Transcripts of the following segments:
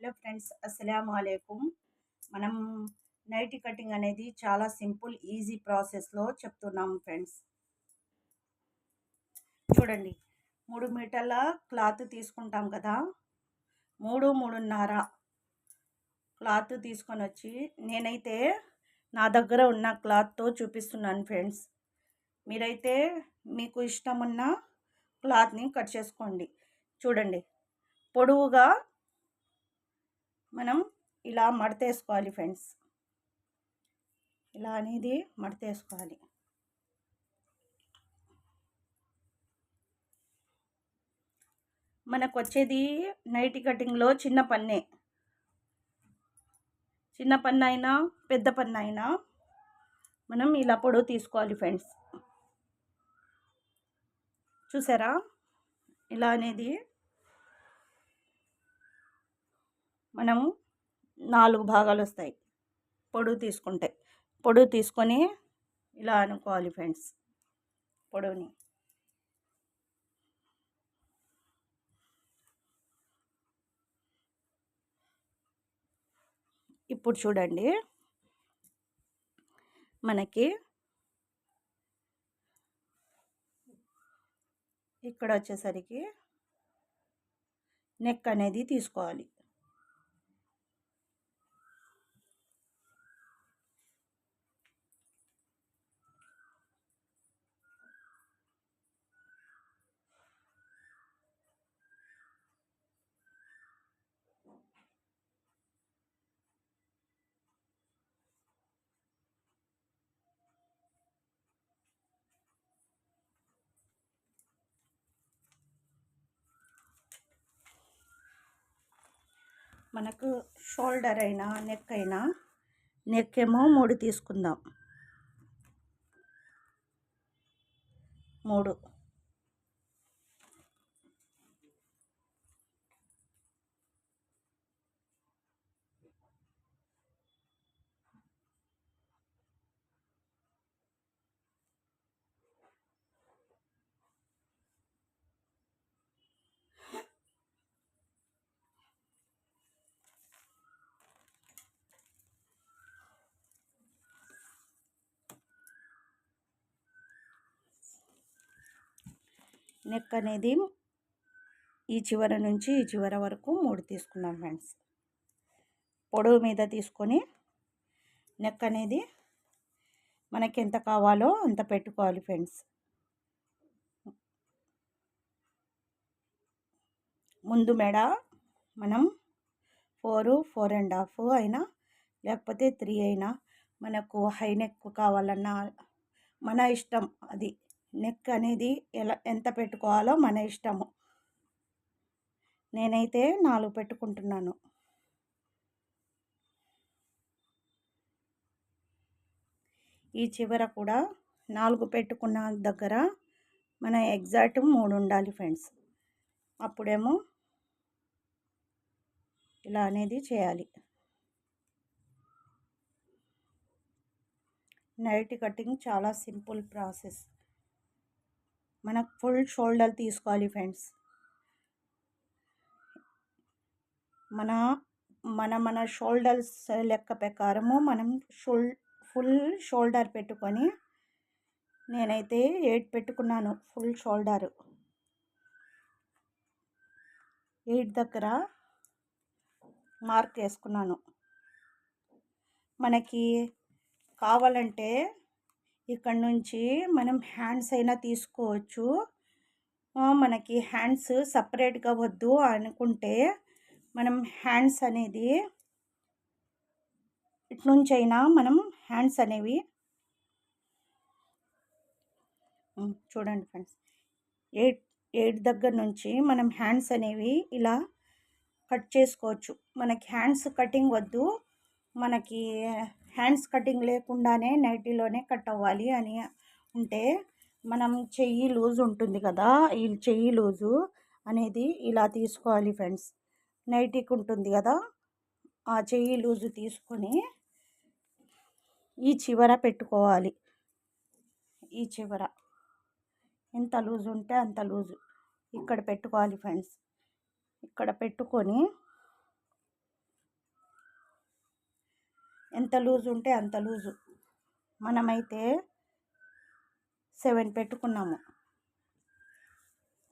Hello friends, అస్సలాము అలైకుం. మనం nightie cutting అనేది చాలా సింపుల్ ఈజీ ప్రాసెస్లో చెప్తున్నాము ఫ్రెండ్స్. చూడండి, 3 మీటర్ల క్లాత్ తీసుకుంటాం కదా. 3.5 క్లాత్ తీసుకొని వచ్చి నేనైతే నా దగ్గర ఉన్న క్లాత్తో చూపిస్తున్నాను ఫ్రెండ్స్. మీరైతే మీకు ఇష్టం ఉన్న క్లాత్ని కట్ చేసుకోండి. చూడండి, పొడవుగా మనం ఇలా మడతేసుకోవాలి ఫ్రెండ్స్. ఇలా అనేది మడతేసుకోవాలి. మనకు వచ్చేది నైటీ కటింగ్లో చిన్న పన్నే. చిన్న పన్ను అయినా పెద్ద పన్ను అయినా మనం ఇలా పొడవు తీసుకోవాలి ఫ్రెండ్స్. చూసారా, ఇలా అనేది మనం 4 భాగాలు వస్తాయి పొడవు తీసుకుంటే. పొడవు తీసుకొని ఇలా అనుకోవాలి ఫ్రెండ్స్. పొడవుని ఇప్పుడు చూడండి, మనకి ఇక్కడ వచ్చేసరికి నెక్ అనేది తీసుకోవాలి. మనకు షోల్డర్ అయినా నెక్ ఏమో 3 తీసుకుందాం. 3 నెక్ అనేది ఈ చివర నుంచి ఈ చివర వరకు 3 తీసుకున్నాం ఫ్రెండ్స్. పొడవు మీద తీసుకొని నెక్ అనేది మనకి ఎంత కావాలో అంత పెట్టుకోవాలి ఫ్రెండ్స్. ముందు మెడ మనం 4.5 అయినా లేకపోతే 3 అయినా, మనకు హై నెక్ కావాలన్నా మన ఇష్టం. అది నెక్ అనేది ఎంత పెట్టుకోవాలో మన ఇష్టము. నేనైతే 4 పెట్టుకుంటున్నాను. ఈ చివర కూడా 4 పెట్టుకున్న దగ్గర మన ఎగ్జాక్ట్ 3 ఉండాలి ఫ్రెండ్స్. అప్పుడేమో ఇలా అనేది చేయాలి. నైటీ కటింగ్ చాలా సింపుల్ ప్రాసెస్. మనకు ఫుల్ షోల్డర్ తీసుకోవాలి ఫ్రెండ్స్. మన షోల్డర్స్ లెక్క ప్రకారము మనం ఫుల్ షోల్డర్ పెట్టుకొని, నేనైతే 8 పెట్టుకున్నాను. ఫుల్ షోల్డర్ 8 దగ్గర మార్క్ వేసుకున్నాను. మనకి కావాలంటే ఇక్కడ నుంచి మనం హ్యాండ్స్ అయినా తీసుకోవచ్చు. మనకి హ్యాండ్స్ సపరేట్గా వద్దు అనుకుంటే మనం హ్యాండ్స్ అనేది ఇటు నుంచి అయినా మనం హ్యాండ్స్ అనేవి చూడండి ఫ్రెండ్స్, 8 దగ్గర నుంచి మనం హ్యాండ్స్ అనేవి ఇలా కట్ చేసుకోవచ్చు. మనకి హ్యాండ్స్ కటింగ్ వద్దు, మనకి హ్యాండ్స్ కటింగ్ లేకుండానే నైటీలోనే కట్ అవ్వాలి అని ఉంటే మనం చెయ్యి లూజ్ ఉంటుంది కదా, ఈ చెయ్యి లూజు అనేది ఇలా తీసుకోవాలి ఫ్రెండ్స్. నైటీకి ఉంటుంది కదా, ఆ చెయ్యి లూజు తీసుకొని ఈ చివర పెట్టుకోవాలి. ఈ చివర ఎంత లూజ్ ఉంటే అంత లూజు ఇక్కడ పెట్టుకోవాలి ఫ్రెండ్స్. ఇక్కడ పెట్టుకొని ఎంత లూజ్ ఉంటే అంత లూజు. మనమైతే 7 పెట్టుకున్నాము.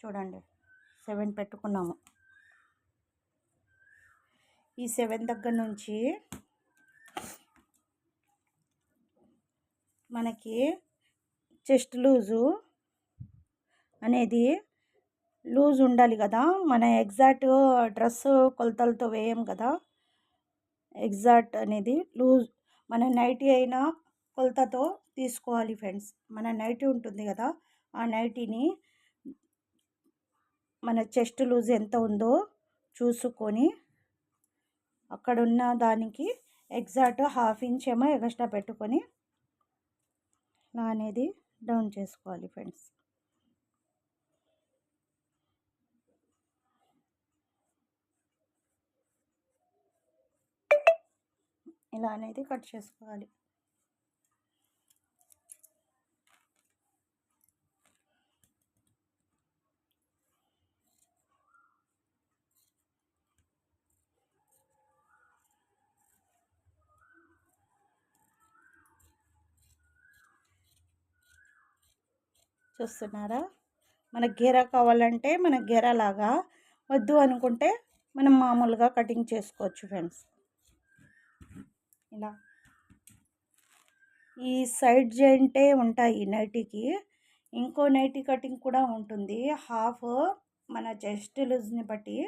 చూడండి, 7 పెట్టుకున్నాము. ఈ 7 దగ్గర నుంచి మనకి చెస్ట్ లూజు అనేది లూజ్ ఉండాలి కదా. మన ఎగ్జాక్ట్ డ్రెస్ కొలతలతో వేయం కదా. ఎగ్జాక్ట్ అనేది లూజ్ మన నైటీ అయినా కొలతతో తీసుకోవాలి ఫ్రెండ్స్. మన నైటీ ఉంటుంది కదా, ఆ నైటీని మన చెస్ట్ లూజ్ ఎంత ఉందో చూసుకొని అక్కడున్న దానికి ఎగ్జాక్ట్ 1/2 ఇంచ్ ఏమో ఎక్స్ట్రా పెట్టుకొని ఇలా అనేది డౌన్ చేసుకోవాలి ఫ్రెండ్స్. ఇలా అనేది కట్ చేసుకోవాలి. చూస్తున్నారా, మనకు గేరా కావాలంటే మన గేరాలాగా, వద్దు అనుకుంటే మనం మామూలుగా కటింగ్ చేసుకోవచ్చు ఫ్రెండ్స్. ఇలా ఈ సైడ్ జాయింటే ఉంటాయి నైటీకి. ఇంకో నైటీ కటింగ్ కూడా ఉంటుంది. హాఫ్ మన చెస్ట్ లూజ్ని బట్టి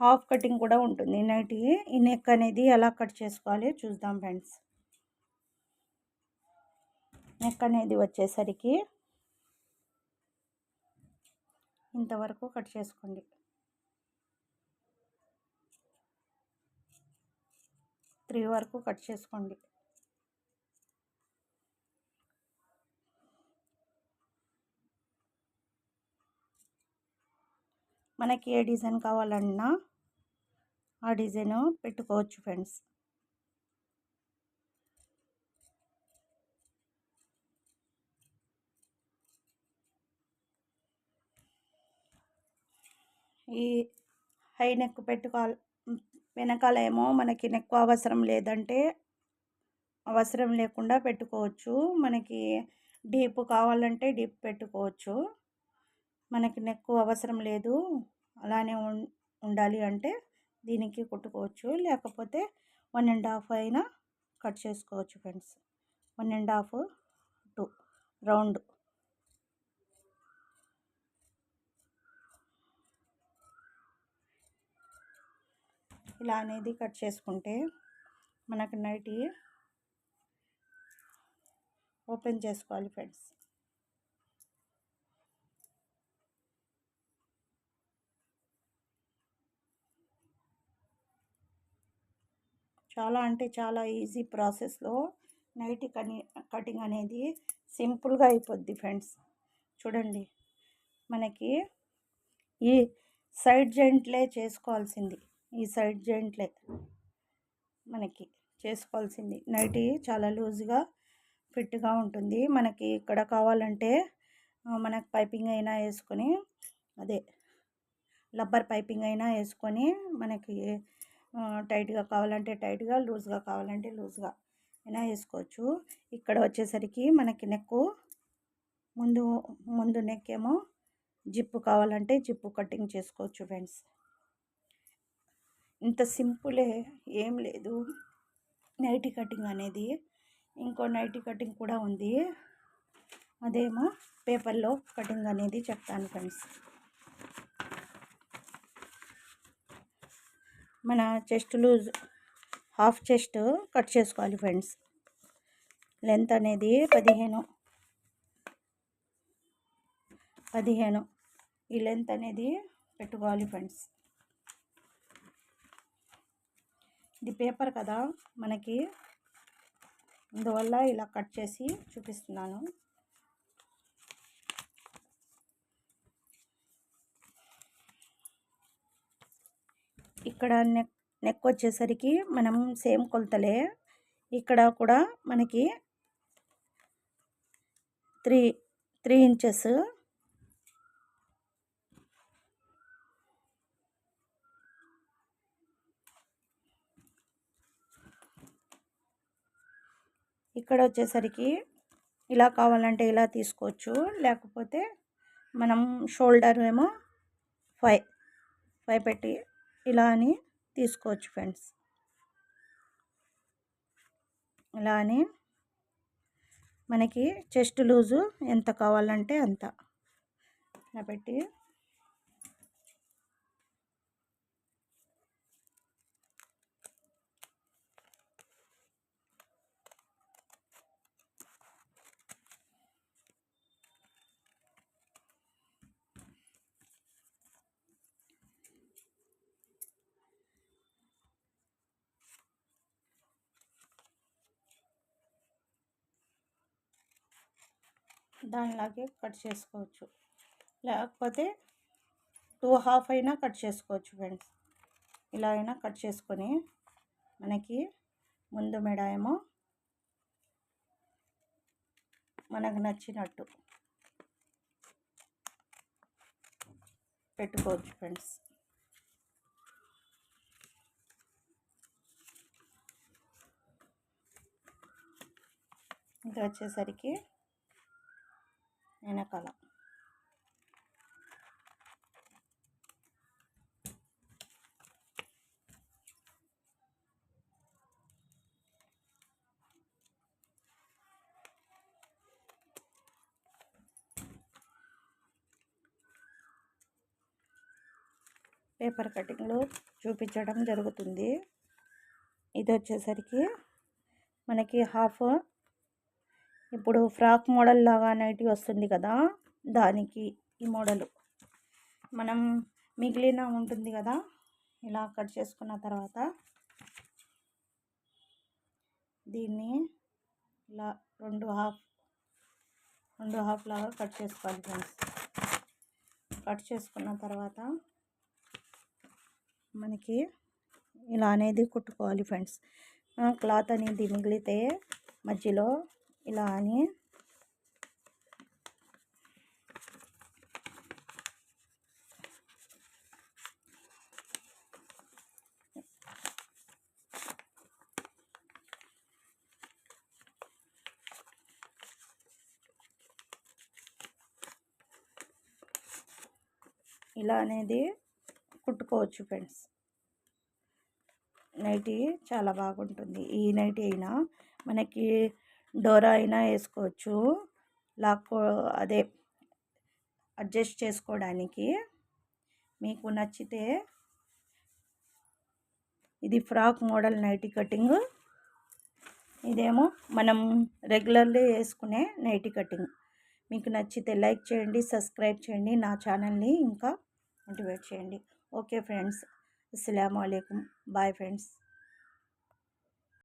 హాఫ్ కటింగ్ కూడా ఉంటుంది నైటీ. ఈ నెక్ అనేది ఎలా కట్ చేసుకోవాలి చూద్దాం ఫ్రెండ్స్. నెక్ అనేది వచ్చేసరికి ఇంతవరకు కట్ చేసుకోండి. త్రీ వరకు కట్ చేసుకోండి. మనకి ఏ డిజైన్ కావాలన్నా ఆ డిజైన్ పెట్టుకోవచ్చు ఫ్రెండ్స్. ఈ హై నెక్ పెట్టుకోవాలి. వెనకాల ఏమో మనకి నెక్ అవసరం లేదంటే అవసరం లేకుండా పెట్టుకోవచ్చు. మనకి డీప్ కావాలంటే డీప్ పెట్టుకోవచ్చు. మనకి నెక్ అవసరం లేదు అలానే ఉండాలి అంటే దీనికి కుట్టుకోవచ్చు. లేకపోతే 1.5 అయినా కట్ చేసుకోవచ్చు ఫ్రెండ్స్. 1.5 2 రౌండ్. ఇలా అనేది కట్ చేసుకుంటే మనకు నైటీ ఓపెన్ చేసుకోవాలి ఫ్రెండ్స్. చాలా అంటే చాలా ఈజీ ప్రాసెస్లో నైటీ కటింగ్ అనేది సింపుల్గా అయిపోద్ది ఫ్రెండ్స్. చూడండి, మనకి ఈ సైడ్ జాయింట్లే చేసుకోవాల్సింది. ఈ సైడ్ జాయింట్లే మనకి చేసుకోవాల్సింది. నైటీ చాలా లూజ్గా ఫిట్గా ఉంటుంది. మనకి ఇక్కడ కావాలంటే మనకు పైపింగ్ అయినా వేసుకొని, అదే రబ్బర్ పైపింగ్ అయినా వేసుకొని మనకి టైట్గా కావాలంటే టైట్గా, లూజ్గా కావాలంటే లూజ్గా అయినా వేసుకోవచ్చు. ఇక్కడ వచ్చేసరికి మనకి నెక్ ముందు నెక్ ఏమో జిప్పు కావాలంటే జిప్పు కటింగ్ చేసుకోవచ్చు ఫ్రెండ్స్. ఇంత సింపులే, ఏం లేదు నైటీ కటింగ్ అనేది. ఇంకో నైటీ కటింగ్ కూడా ఉంది, అదేమో పేపర్లో కటింగ్ అనేది చెప్తాను ఫ్రెండ్స్. మన chest loose half chest cut చేసుకోవాలి ఫ్రెండ్స్. లెంత్ అనేది 15 ఈ లెంత్ అనేది పెట్టుకోవాలి ఫ్రెండ్స్. ఇది పేపర్ కదా మనకి, అందువల్ల ఇలా కట్ చేసి చూపిస్తున్నాను. ఇక్కడ నెక్ వచ్చేసరికి మనం సేమ్ కొలతలే. ఇక్కడ కూడా మనకి 3 ఇంచెస్ ఇక్కడ వచ్చేసరికి ఇలా కావాలంటే ఇలా తీసుకోవచ్చు, లేకపోతే మనం షోల్డర్ ఏమో 5 పెట్టి ఇలా అని తీసుకోవచ్చు ఫ్రెండ్స్. ఇలా అని మనకి చెస్ట్ లూజు ఎంత కావాలంటే అంత ఇలా పెట్టి దానిలాగే కట్ చేసుకోవచ్చు, లేకపోతే 2.5 అయినా కట్ చేసుకోవచ్చు ఫ్రెండ్స్. ఇలా అయినా కట్ చేసుకొని మనకి ముందు మెడ ఏమో మనకు నచ్చినట్టు పెట్టుకోవచ్చు ఫ్రెండ్స్. ఇది వచ్చేసరికి వెనకాల పేపర్ కటింగ్లో చూపించడం జరుగుతుంది. ఇది వచ్చేసరికి మనకి హాఫ్, ఇప్పుడు ఫ్రాక్ మోడల్ లాగా నైటీ వస్తుంది కదా, దానికి ఈ మోడలు మనం మిగిలిన ఉంటుంది కదా, ఇలా కట్ చేసుకున్న తర్వాత దీన్ని ఇలా రెండు హాఫ్ లాగా కట్ చేసుకోవాలి ఫ్రెండ్స్. కట్ చేసుకున్న తర్వాత మనకి ఇలా అనేది కుట్టుకోవాలి ఫ్రెండ్స్. క్లాత్ అనేది మిగిలితే మధ్యలో ఇలా అని ఇలా అనేది కుట్టుకోవచ్చు ఫ్రెండ్స్. నైటీ చాలా బాగుంటుంది. ఈ నైటీ అయినా మనకి డోరా అయినా వేసుకోవచ్చు, అదే అడ్జస్ట్ చేసుకోవడానికి మీకు నచ్చితే. ఇది ఫ్రాక్ మోడల్ నైటీ కటింగ్, ఇదేమో మనం రెగ్యులర్లీ వేసుకునే నైటీ కటింగ్. మీకు నచ్చితే లైక్ చేయండి, సబ్స్క్రైబ్ చేయండి, నా ఛానల్ని ఇంకా మోటివేట్ చేయండి. ఓకే ఫ్రెండ్స్, అస్సలాము అలైకుం, బాయ్ ఫ్రెండ్స్.